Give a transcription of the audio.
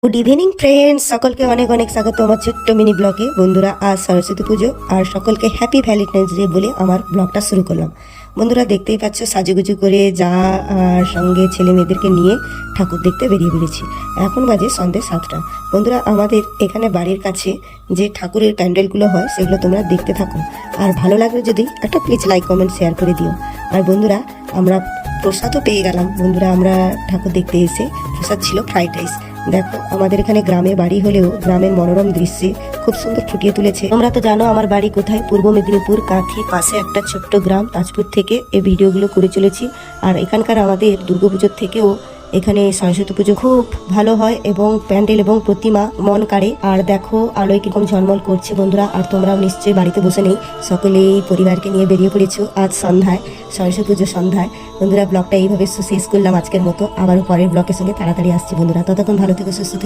Good evening friends, সকলকে অনেক অনেক স্বাগত আমার ছোট্ট মিনি ব্লগে। বন্ধুরা, আজ সরস্বতী পুজো আর সকলকে হ্যাপি ভ্যালেন্টাইন্স ডে বলে আমার ব্লগটা শুরু করলাম। বন্ধুরা, দেখতেই পাচ্ছ সাজুগুজু করে যা আর সঙ্গে ছেলে মেয়েদেরকে নিয়ে ঠাকুর দেখতে বেরিয়ে পড়েছি। এখন বাজে সন্ধ্যে 7টা। বন্ধুরা, আমাদের এখানে বাড়ির কাছে যে ঠাকুরের প্যান্ডেলগুলো হয় সেগুলো তোমরা দেখতে থাকো, আর ভালো লাগলে যদি একটা প্লিজ লাইক কমেন্ট শেয়ার করে দিও। আর বন্ধুরা, আমরা প্রসাদও পেয়ে গেলাম। বন্ধুরা, আমরা ঠাকুর দেখতে এসে প্রসাদ ছিল ফ্রাইড রাইস। দেখো, আমাদের এখানে গ্রামে বাড়ি হলেও গ্রামের মনোরম দৃশ্যে খুব সুন্দর ফুটিয়ে তুলেছে। তোমরা তো জানো আমার বাড়ি কোথায়, পূর্ব মেদিনীপুর কাঁথি পাশে একটা ছোট্ট গ্রাম তাজপুর থেকে এই ভিডিওগুলো করে চলেছি। আর এখানকার আমাদের দুর্গাপুজোর থেকেও এখানে সরস্বতী পুজো খুব ভালো হয় এবং প্যান্ডেল এবং প্রতিমা মন কাড়ে। আর দেখো আলোয় কিরকম ঝলমল করছে বন্ধুরা। আর তোমরাও নিশ্চয়ই বাড়িতে বসে নেই, সকলেই পরিবারকে নিয়ে বেরিয়ে পড়েছো আজ সন্ধ্যায়, সরস্বতী পুজো সন্ধ্যায়। বন্ধুরা, ব্লগটা এইভাবে শেষ করলাম আজকের মতো। আবারও পরের ব্লগের সঙ্গে তাড়াতাড়ি আসছি বন্ধুরা। ততক্ষণ ভালো থেকো, সুস্থ থেকো।